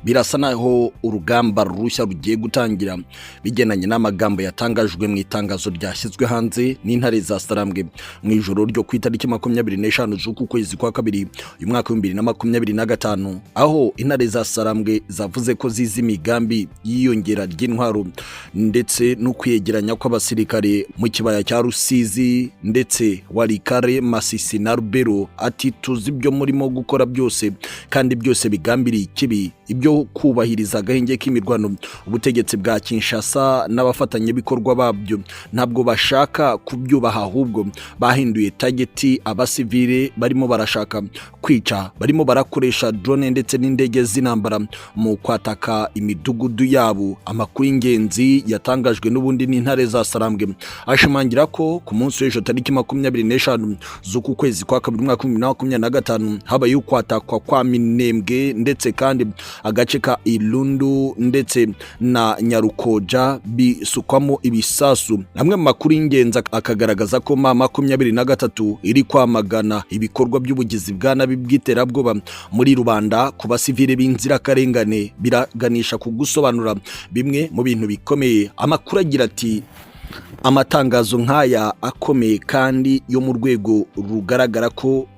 birasa naho urugamba rushya rugiye gutangira bigenanye n'amagambo yatangajwe mu itangazo ryashyizwe hanze n'intare za Sarambwe mu ijoro ryo ku itariki 25 z'uku kwezi kwa kabiri uyu mwaka wa 2025, aho intare za Sarambwe zavuze ko zizi imigambi yiyongera ry'intwaro ndetse no kwegeranya kw'abasirikare mu kibaya cya Rusizi ndetse Warikare, Masisi na Rubero. Ati tuzi ibyo murimo gukora byose kandi byose bigambiriye ikibi, ibyo kubahiriza agahenge k'imirwano. Ubutegetsi bwa Kinshasa n'abafatanye bikorwa babyo ntabwo bashaka kubyubaha, ahubwo bahinduye tageti abasivile barimo barashaka kwica, barimo barakoresha drone ndetse n'indege z'intambara mu kwataka imidugudu yabo. Amakuru y'ingenzi yatangajwe n'ubundi n'intare za Sarambwe ashimangira ko ku munsi w'ejo tariki 25 z'uku kwezi kwa kabiri mwaka 2025 habaye ukwatakwa kwa Minembwe ndetse kandi agace ka Irundu ndetse na Nyarukoja bisukwamo ibisasu. Amwe mu makuru y'ingenzi akagaragaza ko MAA23 iri kwamagana ibikorwa by'ubugizi bwa nabi bw'iterabwoba muri rubanda ku basivile b'inzirakarengane, biraganisha ku gusobanura bimwe mu bintu bikomeye. Amakuru agira ati amatangazo nk'aya akomeye kandi yo mu rwego rugaragara ko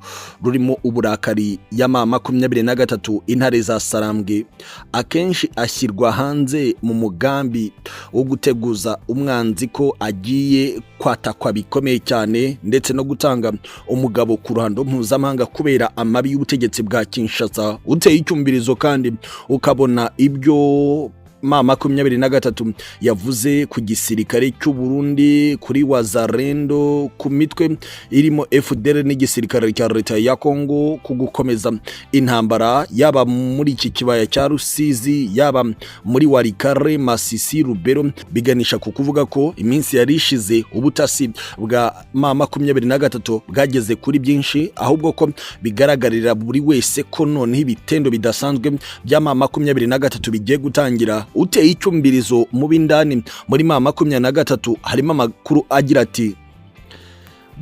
rurimo uburakari ya MAA23 intare za Sarambwe akenshi ashyirwa hanze mu mugambi wo guteguza umwanzi ko agiye kwatakwa bikomeye cyane ndetse no gutanga umugabo ku ruhando mpuzamahanga kubera amabi y'ubutegetsi bwa Kinshasa. Uteye icyumvirizo kandi ukabona ibyo MAA23 yavuze ku gisirikare cy'u Burundi, kuri Wazarendo, ku mitwe irimo FDL n'igisirikare cya leta ya Congo, ku gukomeza intambara yaba muri iki kibaya cya Rusizi yaba muri Warikare, Masisi, Rubero, biganisha ku kuvuga ko iminsi yarishize ubutasi bwa MAA23 bwageze kuri byinshi, ahubwo ko bigaragarira buri wese ko none ibitendo bidasanzwe bya MAA23 bigiye gutangira. Uteye icyumvirizo mu bindani muri MAA23 harimo amakuru agira ati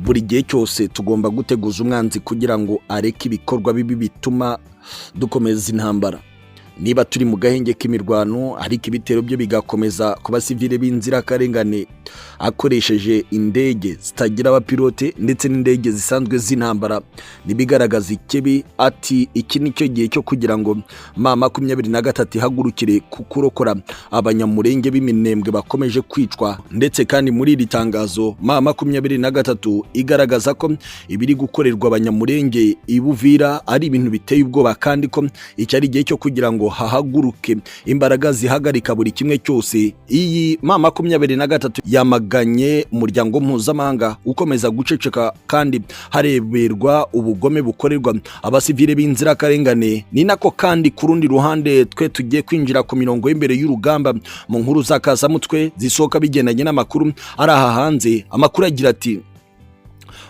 buri gihe cyose tugomba guteguza umwanzi kugira ngo areke ibikorwa bibi bituma dukomeza intambara. Niba turi mu gahenge k'imirwano ariko ibitero byo bigakomeza ku basivile b'inzirakarengane akoresheje indege zitagira abapilote ndetse n'indege zisanzwe z'intambara, nibigaragaza ikibi. Ati iki nicyo gihe cyo kugira ngo MAA23 ihagurukire kukurokora abanyamurenge b'iminembwe bakomeje kwicwa. Ndetse kandi muri iri tangazo MAA23 igaragaza ko ibiri gukorerwa abanyamurenge i Uvira ari ibintu biteye ubwoba kandi ko iki ari gihe cyo kugira ngo hahaguruke imbaraga zihagarika buri kimwe cyose. Iyi MAA23 yamaganye umuryango mpuzamahanga ukomeza guceceka kandi hareberwa ubugome bukorerwa abasivile b'inzirakarengane. Ni nako kandi ku rundi ruhande twe tugiye kwinjira ku mirongo y'imbere y'urugamba mu nkuru z'akazamutwe zisohoka bigendanye n'amakuru ari aha hanze. Amakuru agira ati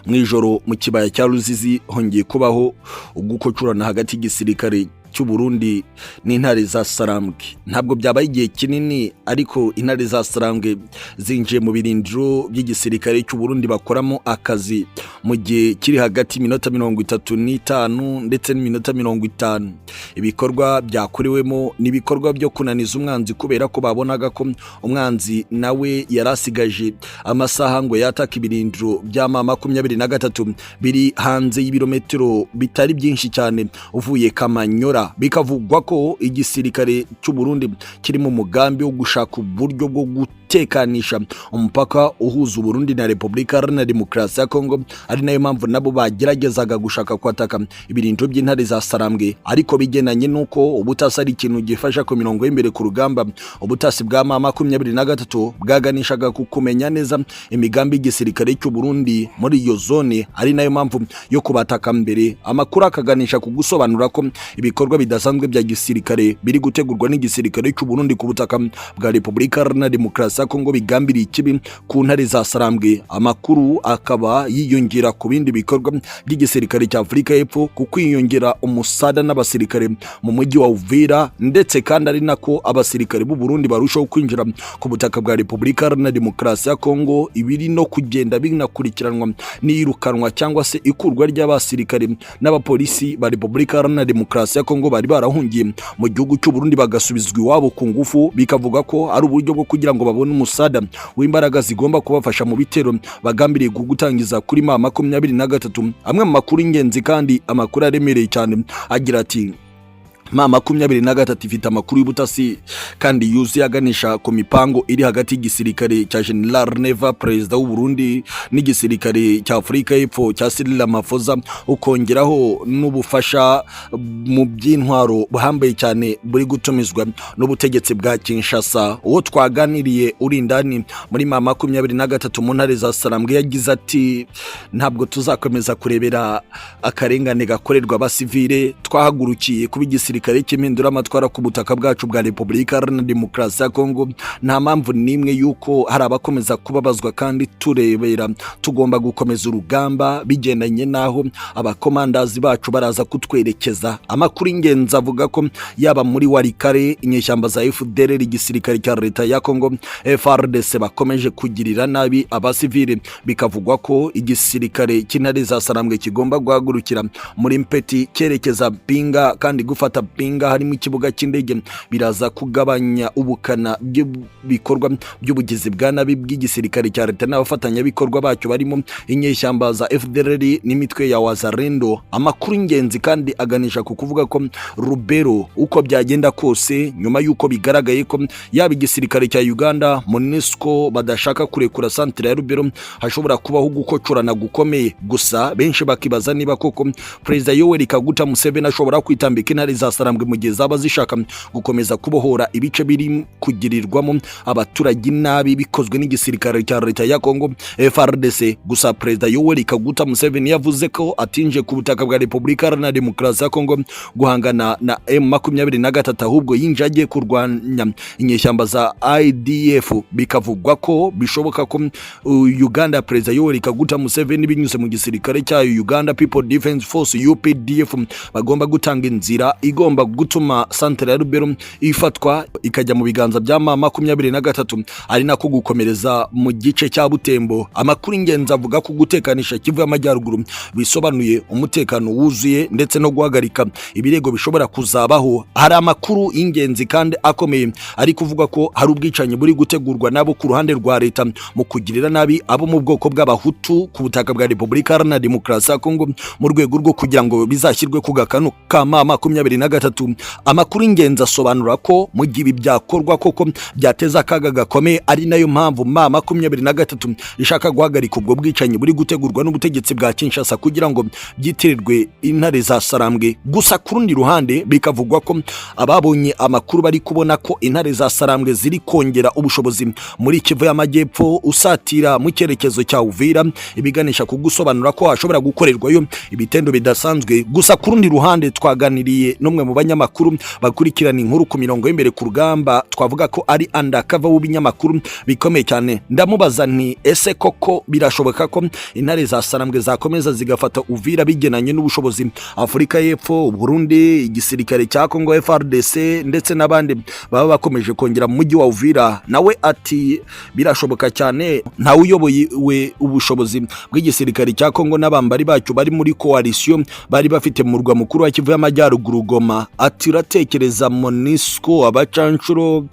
mwijoro mu kibaya cya Rusizi hongeye kubaho ugukocurana hagati y'igisirikare cy'u Burundi n'intare za Sarambwe. Ntabwo byabaye igihe kinini ariko intare za Sarambwe zinjiye mu birindiro by'igisirikare cy'u Burundi bakoramo akazi mu gihe kiri hagati minota 35 ndetse n'iminota 50. Ibikorwa byakorewemo n'ibikorwa byo kunaniza umwanzi kubera ko babonaga ko umwanzi nawe yarasigaje amasaha ngo yataka ibirindiro bya MAA23 biri hanze y'ibirometero bitari byinshi cyane uvuye Kamanyora. Bikavugwa ko igisirikare cy'u Burundi kiri mu mugambi wo gushaka uburyo bwo gutekanisha umupaka uhuza Burundi na Repubulika Iharanira Demokarasi ya Congo, ari nayo mpamvu nabo bageragezaga gushaka kwataka ibirindiro by'intare za Sarambwe. Ariko bigenanye nuko ubutasi ari ikintu gifasha ku mirongo y'imbere ku rugamba, ubutasi bwa MAA23 bwaganishaga ku kumenya neza imigambi y'igisirikare cy'u Burundi muri iyo zone, ari nayo mpamvu yo kubataka mbere. Amakuru akaganisha ku gusobanura ko ibikorwa bidasanzwe bya gisirikare biri gutegurwa n'igisirikare cy'u Burundi ku butaka bwa Repubulika Iharanira Demokarasi Demokarasi ya Kongo bigambiriye ikibi ku ntare za Sarambwe. Amakuru akaba yiyongera ku bindi bikorwa by'igisirikare cya Afurika y'Epfo ku kwiyongera umusada n'abasirikare mu mujyi wa Uvira, ndetse kandi ari nako abasirikare b'u Burundi barushaho kwinjira ku butaka bwa Repubulika Iharanira Demokarasi ya Kongo, ibiri no kugenda binakurikiranwa n'iyirukanwa cyangwa se ikurwa ry'abasirikare n'abapolisi ba Repubulika Iharanira Demokarasi ya Kongo bari barahungiye mu gihugu cy'u Burundi bagasubizwa iwabo ku ngufu, bikavuga ko ari uburyo bwo kugira ngo babone umusada w'imbaraga zigomba kubafasha mu bitero bagambiriye gutangiza kuri MAA23. Amwe mu makuru ingenzi kandi amakuru aremereye cyane agira ati MAA23 ifite amakuru y'ubutasi kandi yuzuye aganisha ku mipango iri hagati y'igisirikare cya General Neva perezida w'u Burundi n'igisirikare cya Afurika y'Epfo cya Cyril Ramaphosa, ukongeraho n'ubufasha mu by'intwaro buhambaye cyane buri gutumizwa n'ubutegetsi bwa Kinshasa. Uwo twaganiriye uri indani muri MAA23 mu ntare za Sarambwe yagize ati ntabwo tuzakomeza kurebera akarengane gakorerwa abasivile, twahagurukiye kuba igisirikare cy'impindura amatwara ku butaka bwacu bwa Repubulika Iharanira Demokarasi ya Kongo. Nta mpamvu n'imwe yuko hari abakomeza kubabazwa, kandi turebera tugomba gukomeza urugamba bigendanye naho abakomandazi bacu baraza kutwerekeza. Amakuru ingenzi avuga ko yaba muri Warikare inyeshyamba za FDLR igisirikare cya leta ya Kongo FARDC bakomeje kugirira nabi abasivile, bikavugwa ko igisirikare cy'intare za Sarambwe kigomba guhagurukira muri Mpeti cyerekeza Pinga, kandi gufata Pinga harimo ikibuga cy'indege biraza kugabanya ubukana bw'ibikorwa by'ubugizi bwa nabi bw'igisirikare cya leta n'abafatanyabikorwa bacyo barimo inyeshyamba za FDLR n'imitwe ya Wazalendo. Amakuru ingenzi kandi aganisha ku kuvuga ko Rubero uko byagenda kose, nyuma y'uko bigaragaye ko yaba igisirikare cya Uganda MONUSCO badashaka kurekura santere ya Rubero, hashobora kubaho gukocorana gukomeye. Gusa benshi bakibaza niba koko Perezida Yoweri Kaguta Museveni ashobora kwitambika intare za Sarambwe mu gihe zaba zishaka gukomeza kubohora ibice biri kugirirwamo abaturage nabi bikozwe n'igisirikare cya leta ya Kongo FARDC. Gusa Perezida Yoweri Kaguta Museveni yavuze ko atinje ku butaka bwa Repubulika Iharanira Demokarasi ya Kongo guhangana na M23, ahubwo yinje agiye kurwanya inyeshyamba za IDF. Bikavugwa ko bishoboka ko Uganda Perezida Yoweri Kaguta Museveni binyuze mu gisirikare cya Uganda People Defense Force UPDF bagomba gutanga inzira igomba gutuma santere ya Rubero ifatwa ikajya mu biganza bya MAA23, ari nako gukomereza mu gice cya Butembo. Amakuru ingenzi avuga ko gutekanisha Kivu y'Amajyaruguru bisobanuye umutekano wuzuye ndetse no guhagarika ibirego bishobora kuzabaho. Hari amakuru ingenzi kandi akomeye ari kuvuga ko hari ubwicanyi buri gutegurwa nabo ku ruhande rwa leta mu kugirira nabi abo mu bwoko bw'abahutu ku butaka bwa Repubulika Iharanira Demokarasi ya Kongo mu rwego rwo kugira ngo bizashyirwe ku gakanu ka MAA23. Amakuru ingenzi asobanura ko mu gihe byakorwa koko byateza akaga gakomeye, ari nayo mpamvu MAA23 ishaka guhagarika ubwo bwicanyi buri gutegurwa n'ubutegetsi bwa Kinshasa kugira ngo byitirirwe intare za Sarambwe. Gusa ku rundi ruhande bikavugwa ko ababonye amakuru bari kubona ko intare za Sarambwe ziri kongera ubushobozi muri Kivu y'Amajyepfo usatira mu cyerekezo cya Uvira, ibiganisha kugusobanura ko hashobora gukorerwayo ibitendo bidasanzwe. Gusa ku rundi ruhande twaganiriye n'umwe mu banyamakuru bakurikirana inkuru ku mirongo y'imbere ku rugamba, twavuga ko ari undercover w'ibinyamakuru bikomeye cyane. Ndamubaza nti ese koko birashoboka ko intare za Sarambwe zakomeza zigafata Uvira bigenanye n'ubushobozi Afurika y'Epfo, Burundi, igisirikare cya Kongo FARDC ndetse n'abandi baba bakomeje kongera mu mujyi wa Uvira? Nawe ati birashoboka cyane, ntawe uyoboye ubushobozi bw'igisirikare cya Kongo n'abambari bacyo bari muri coalition bari bafite mu murwa mukuru wa Kivu y'Amajyaruguru Goma. Ati uratekereza MONUSCO, abacanshuro,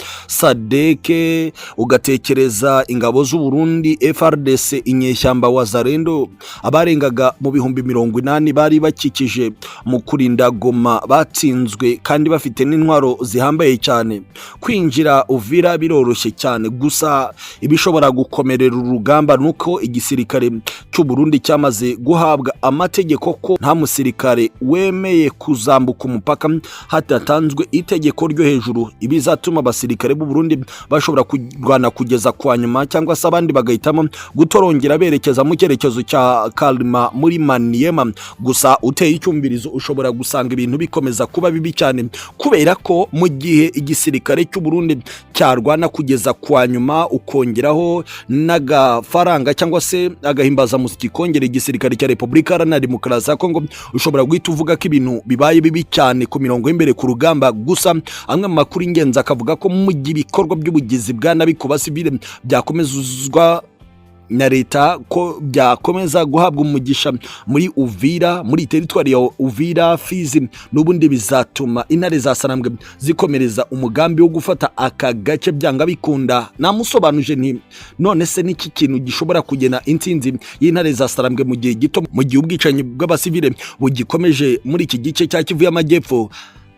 Sadeke, ugatekereza ingabo z'u Burundi FARDC, inyeshyamba Wazalendo, abarengaga mu bihumbi 80 bari bakikije mu kurinda Goma batsinzwe kandi bafite n'intwaro zihambaye cyane. Kwinjira Uvira biroroshye cyane, gusa ibishobora gukomerera urugamba nuko igisirikare cy'u Burundi cyamaze guhabwa amategeko ko nta musirikare wemeye kuzambuka umupaka mupaka hatatanzwe itegeko ryo hejuru ibizatuma abasirikare b'u Burundi bashobora kurwana kugeza kwa nyuma cyangwa se abandi bagahitamo gutorongera berekeza mu cyerekezo cya Kalima muri Maniema. Gusa uteye icyumvirizo ushobora gusanga ibintu bikomeza kuba bibi cyane kubera ko mu gihe igisirikare cy'u Burundi cyarwana kugeza kwa nyuma ukongeraho n'agafaranga cyangwa se agahimbaza musiki kongera igisirikare cya Repubulika Iharanira Demokarasi ya Congo, ushobora guhita uvuga ko ibintu bibaye bibi cyane ku mirongo y'imbere ku rugamba. Gusa amwe mu makuru ingenzi akavuga ko mu gihe ibikorwa by'ubugizi bwa nabi ku basivile byakomezwa na leta ko byakomeza guhabwa umugisha muri Uvira, muri teritwari ya Uvira, Fizi n'ubundi bizatuma intare za Sarambwe zikomereza umugambi wo gufata aka gace byanga bikunda. Namusobanuje nti none se niki kintu gishobora kugena intsinzi y'intare za Sarambwe mu gihe gito, mu gihe ubwicanyi bw'abasivile bugikomeje muri iki gice cya Kivu y'Amajyepfo?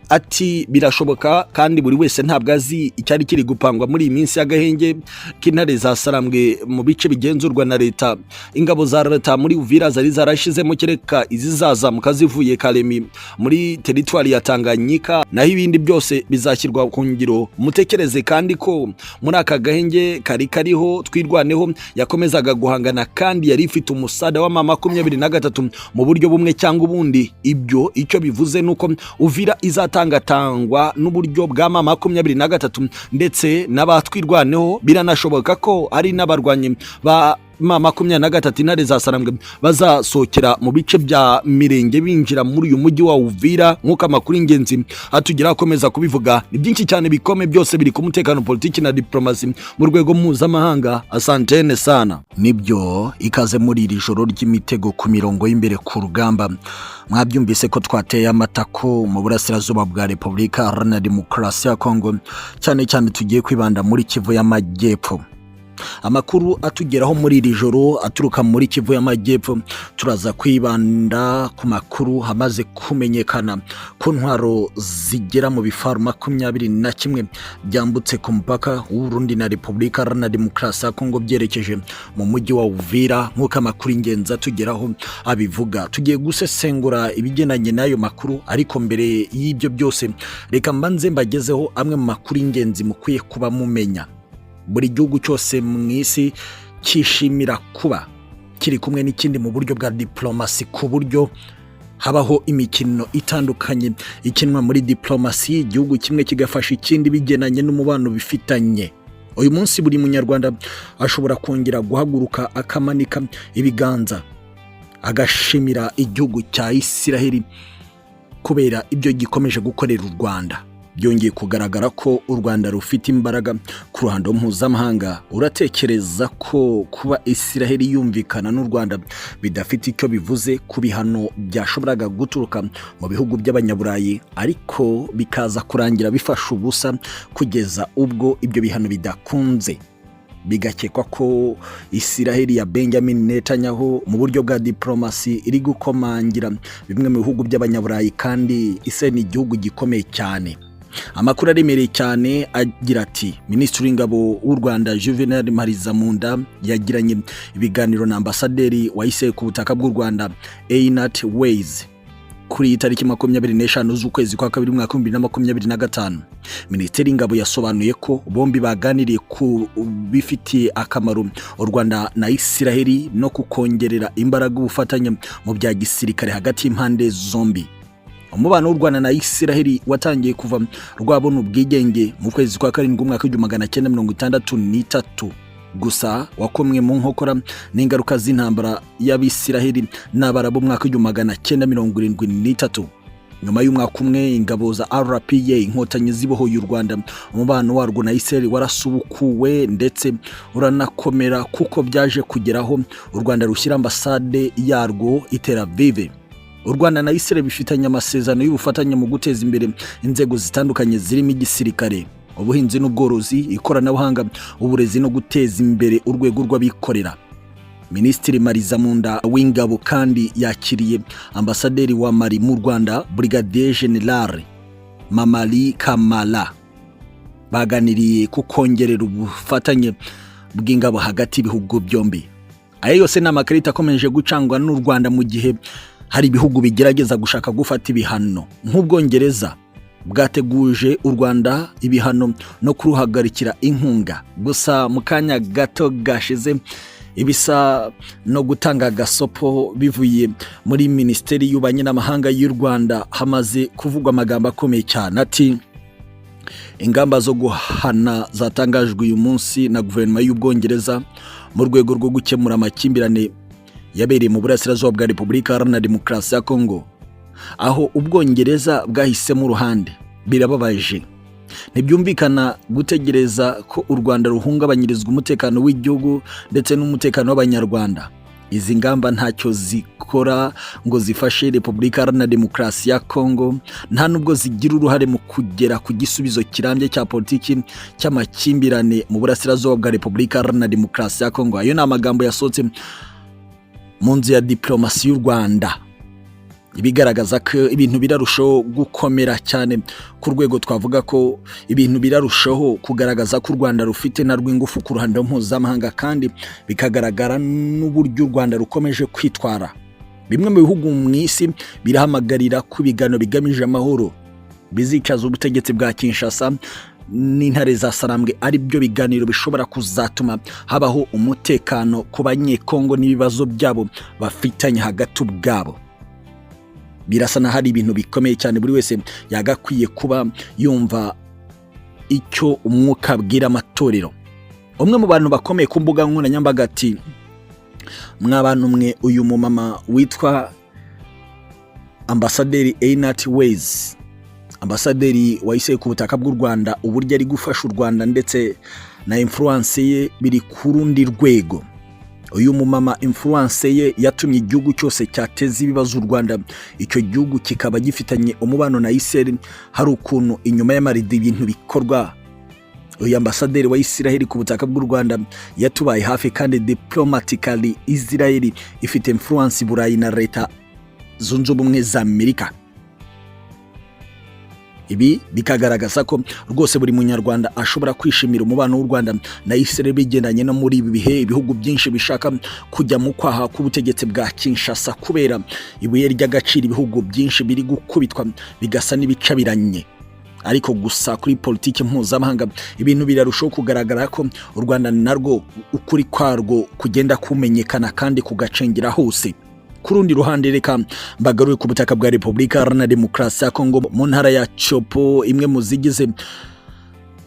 Ati birashoboka kandi buri wese ntabwo azi icyari kiri gupangwa muri iyi minsi y'agahenge k'intare za Sarambwe mu bice bigenzurwa na leta. Ingabo za leta muri Uvira zari zarashizemo kereka izizazamuka zivuye Kalemi muri teritwari ya Tanganyika, naho ibindi byose bizashyirwa ku ngiro. Mutekereze kandi ko muri aka gahenge kariho twirwaneho yakomezaga guhangana kandi yari ifite umusada wa MAA23 mu buryo bumwe cyangwa ubundi. Ibyo icyo bivuze nuko Uvira tangatangwa n'uburyo bwa MAA23 ndetse n'abatwirwaneho. Biranashoboka ko ari n'abarwanyi ba MAA23 intare za Sarambwe bazasokera mu bice bya Mirenge binjira muri uyu mujyi wa Uvira nk'uko amakuru ingenzi atugira akomeza kubivuga. Ni byinshi cyane bikome byose biri ku mutekano, politiki na diplomasi mu rwego mpuzamahanga. Asantene sana. Nibyo ikaze muri iri joro ry'imitego ku mirongo y'imbere ku rugamba. Mwabyumvise ko twateye amatako mu burasirazuba bwa Repubulika Iharanira Demokarasi ya Congo, cyane cyane tugiye kwibanda muri Kivu y'Amajyepfo. Amakuru atugeraho muri iri joro aturuka muri Kivu y'Amajyepfo, turaza kwibanda ku makuru hamaze kumenyekana ku ntwaro zigera mu bifaru 21 byambutse ku mupaka w'u Burundi na Repubulika Iharanira Demokarasi ya Congo byerekeje mu mujyi wa Uvira nk'uko amakuru ingenzi atugeraho abivuga. Tugiye gusesengura ibigenanye n'ayo makuru, ariko mbere y'ibyo byose reka mbanze mbagezeho amwe mu makuru ingenzi mukwiye kuba mumenya. Buri gihugu cyose mu isi cyishimira kuba kiri kumwe n'ikindi mu buryo bwa diplomasi, ku buryo habaho imikino itandukanye ikinwa muri diplomasi, igihugu kimwe kigafasha ikindi bigenanye n'umubano bifitanye. Uyu munsi buri munyarwanda ashobora kongera guhaguruka akamanika ibiganza agashimira igihugu cya Isiraheli kubera ibyo gikomeje gukorera u Rwanda. Byongeye kugaragara ko u Rwanda rufite imbaraga ku ruhando mpuzamahanga. Uratekereza ko kuba Isiraheli yumvikana n'u Rwanda bidafite icyo bivuze ku bihano byashoboraga guturuka mu bihugu by'abanyaburayi, ariko bikaza kurangira bifasha ubusa kugeza ubwo ibyo bihano bidakunze? Bigakekwa ko Isiraheli ya Benjamin Netanyahu mu buryo bwa diplomasi iri gukomangira bimwe mu bihugu by'abanyaburayi, kandi Israel ni igihugu gikomeye cyane. Amakuru aremereye cyane agira ati Minisitiri w'Ingabo w'u Rwanda Juvenal Marizamunda yagiranye ibiganiro na ambasaderi wa Israel ku butaka bw'u Rwanda AMAKURU kuri tariki 25 z'ukwezi kwa 2 mwaka 2025. Minisitiri w'Ingabo yasobanuye ko bombi baganiriye ku bifitiye akamaro u Rwanda na Isiraheli no kukongerera imbaraga ubufatanye mu bya gisirikare hagati y'impande zombi. Umubano w'u Rwanda na Isiraheli watangiye kuva rwabona ubwigenge mu kwezi kwa 7 mwaka 1963, gusa wakomwe mu nkokora n'ingaruka z'intambara y'Abisiraheli n'Abarabu mwaka 1973. Nyuma y'umwaka umwe ingabo za RPA inkotanyi zibohoye u Rwanda, umubano warwo na Isiraheli warasubukuwe ndetse uranakomera kuko byaje kugeraho u Rwanda rushyira ambasade yarwo i Tel Aviv. U Rwanda na Isiraheli bifitanye amasezerano y'ubufatanye mu guteza imbere inzego zitandukanye zirimo igisirikare, ubuhinzi n'ubworozi, ikoranabuhanga, uburezi no guteza imbere urwego rw'abikorera. Minisitiri Marizamunda w'Ingabo kandi yakiriye ambasaderi wa Mali mu Rwanda Brigadier General Mamali Kamala. Baganiriye ku kongerera ubufatanye bw'ingabo hagati y'ibihugu byombi. Ayo yose n'amakarita akomeje gucangwa n'u Rwanda mu gihe hari ibihugu bigerageza gushaka gufata ibihano nk'Ubwongereza bwateguje u Rwanda ibihano no kuruhagarikira inkunga. Gusa mu kanya gato gashize ibisa no gutanga gasopo bivuye muri Minisiteri y'Ububanyi n'Amahanga y'u Rwanda hamaze kuvugwa amagambo akomeye cyane ati ingamba zo guhana zatangajwe uyu munsi na guverinoma y'Ubwongereza mu rwego rwo gukemura amakimbirane yabereye mu burasirazuba bwa Repubulika Iharanira Demokarasi ya Congo, aho Ubwongereza bwahisemo uruhande. Birababaje, ntibyumvikana gutegereza ko u Rwanda ruhungabanyirizwa umutekano w'igihugu ndetse n'umutekano w'Abanyarwanda. Izi ngamba ntacyo zikora ngo zifashe Repubulika Iharanira Demokarasi ya Congo, nta nubwo zigira uruhare mu kugera ku gisubizo kirambye cya politiki cy'amakimbirane mu burasirazuba bwa Repubulika Iharanira Demokarasi ya Congo. Ayo ni amagambo yasohotse mu nzu ya diplomasi y'u Rwanda, ibigaragaza ko ibintu birarushaho gukomera cyane ku rwego twavuga ko ibintu birarushaho kugaragaza ko u Rwanda rufite na rw'ingufu ku ruhando mpuzamahanga, kandi bikagaragara n'uburyo u Rwanda rukomeje kwitwara. Bimwe mu bihugu mu isi birahamagarira ku biganiro bigamije amahoro bizicaza ubutegetsi bwa Kinshasa n'intare za Sarambwe, ari byo biganiro bishobora kuzatuma habaho umutekano ku Banyekongo n'ibibazo byabo bafitanye hagati ubwabo. Birasa na hari ibintu bikomeye cyane buri wese yagakwiye kuba yumva icyo umwuka abwira amatorero. Umwe mu bantu bakomeye ku mbuga nkoranyambaga ati mw'abantu mwe, uyu mumama witwa Ambasaderi AMAKURU, ambasaderi wahise ku butaka bw'u Rwanda, uburyo ari gufasha u Rwanda ndetse na influence ye biri ku rundi rwego. Uyu mumama influence ye yatumye igihugu cyose cyateza ibibazo u Rwanda, icyo gihugu kikaba gifitanye umubano na Israel. Hari ukuntu inyuma y'amarido ibintu bikorwa. Uyu ambasaderi wa Israel ku butaka bw'u Rwanda yatubaye hafi, kandi diplomatically Israel ifite influence i Burayi na Leta Zunze Ubumwe za Amerika. Ibi bikagaragaza ko rwose buri munyarwanda ashobora kwishimira umubano w'u Rwanda na Israel bigendanye no muri ibi bihe ibihugu byinshi bishaka kujya mu kwaha k'ubutegetsi bwa Kinshasa kubera ibuye ry'agaciro ibihugu byinshi biri gukubitwa bigasa n'ibicabiranye. Ariko gusa kuri politiki mpuzamahanga ibintu birarushaho kugaragara ko u Rwanda narwo ukuri kwarwo kugenda kumenyekana kandi kugacengera hose. Kurundi ruhande reka mbagaruye ku butaka bwa Repubulika Iharanira Demokarasi ya Congo mu ntara ya Chopo, imwe mu zigize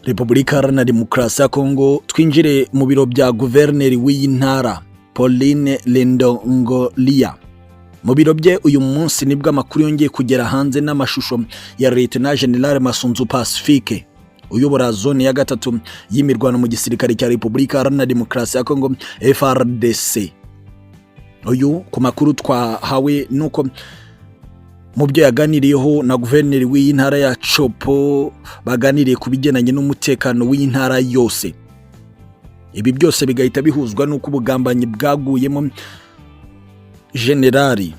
Repubulika Iharanira Demokarasi ya Congo. Twinjire mu biro bya guverineri w'iyi ntara Pauline Lendongolia. Mu biro bye uyu munsi nibwo amakuru yongeye kugera hanze n'amashusho ya Lieutenant General Masunzu Pacifique uyobora zone ya gatatu y'imirwano mu gisirikare cya Repubulika Iharanira Demokarasi ya Congo FARDC. Uyu ku makuru twahawe nuko mu byo yaganiriyeho na guverineri w'iyi ntara ya Chopo baganiriye ku bigendanye n'umutekano w'iyi ntara yose. Ibi byose bigahita bihuzwa nuko ubugambanyi bwaguyemo Generali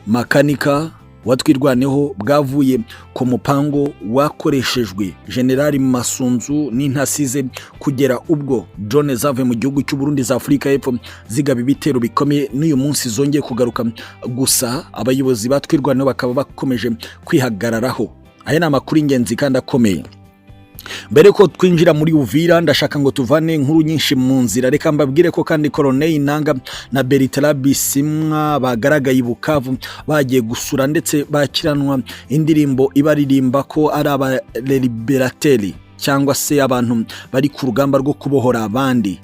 Makanika watwirwaneho bwavuye ku mupango wakoreshejwe Generali Masunzu n'intasize kugera ubwo drone zave mu gihugu cy'u Burundi za Afrika y'Epfo zigaba ibitero bikomeye n'uyu munsi zongeye kugaruka. Gusa abayobozi batwirwaneho bakaba bakomeje kwihagararaho. Aya ni amakuru ingenzi kandi akomeye. Mbere ko twinjira muri Uvira ndashaka ngo tuvane inkuru nyinshi mu nzira. Reka mbabwire ko kandi Colonel Nanga na Bertrand Bisimwa bagaragaye i Bukavu bagiye gusura ndetse bakiranwa indirimbo ibaririmba ko ari aba liberateri cyangwa se abantu bari ku rugamba rwo kubohora abandi.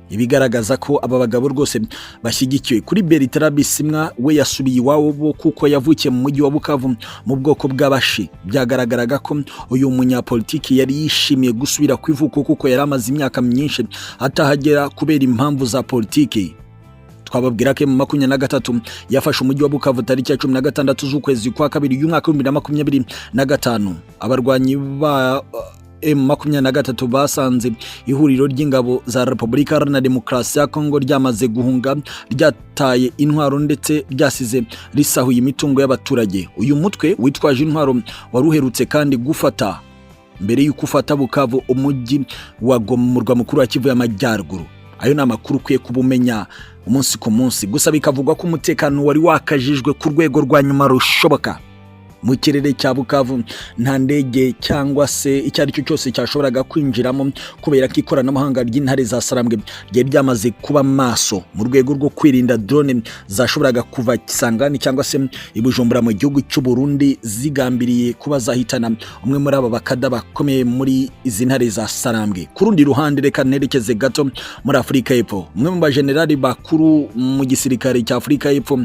Ibigaragaza ko aba bagabo rwose bashyigikiwe. Kuri Bertrand Bisimwa we yasubiye iwabo kuko yavukiye mu mujyi wa Bukavu mu bwoko bw'abashi. Byagaragaraga ko uyu munyapolitiki yari yishimiye gusubira ku ivuko kuko yari amaze imyaka myinshi atahagera kubera impamvu za politiki. Twababwira ko mu 2023 yafashe umujyi wa Bukavu tariki ya 16 z'ukwezi kwa kabiri y'umwaka wa 2025. Abarwanyi ba M23 basanze ihuriro ry'ingabo za Repubulika Iharanira Demokarasi ya Congo ryamaze guhunga, ryataye intwaro ndetse ryasize risahuye imitungo y'abaturage. Uyu mutwe witwaje intwaro waruherutse kandi gufata mbere y'uko ufata Bukavu umujyi wa Goma, murwa mukuru wa Kivu y'Amajyaruguru. ayo ni amakuru ukwiye kubumenya umunsi ku munsi. Gusa bikavugwa ko umutekano wari wakajijwe ku rwego rwa nyuma rushoboka mu kirere cya Bukavu. Nta ndege cyangwa se icyo ari cyo cyose cyashoboraga kwinjiramo kubera ko ikoranabuhanga ry'intare za Sarambwe ryari ryamaze kuba maso mu rwego rwo kwirinda drone zashoboraga kuva Kisangani cyangwa se ibujumbura mu gihugu cy'u Burundi zigambiriye kuba zahitana umwe muri aba bakada bakomeye muri izi ntare za Sarambwe. Ku rundi ruhande reka nerekeze gato muri Afurika y'Epfo. Umwe mu bajenerali bakuru mu gisirikare cya Afurika y'Epfo,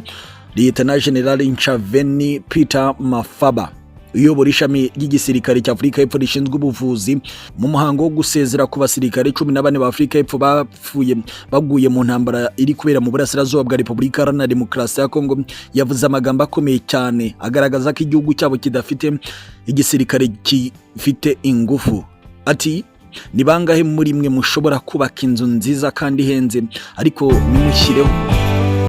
Lieutenant General Nchaveni Peter Mafaba, uyobora ishami ry'igisirikare cya Afurika y'Epfo rishinzwe ubuvuzi, mu muhango wo gusezera ku basirikare 14 ba Afurika y'Epfo bapfuye baguye mu ntambara iri kubera mu burasirazuba bwa Repubulika Iharanira Demokarasi ya Congo, yavuze amagambo akomeye cyane agaragaza ko igihugu cyabo kidafite igisirikare gifite ingufu. Ati, ni bangahe muri mwe mushobora kubaka inzu nziza kandi ihenze ariko nimushyireho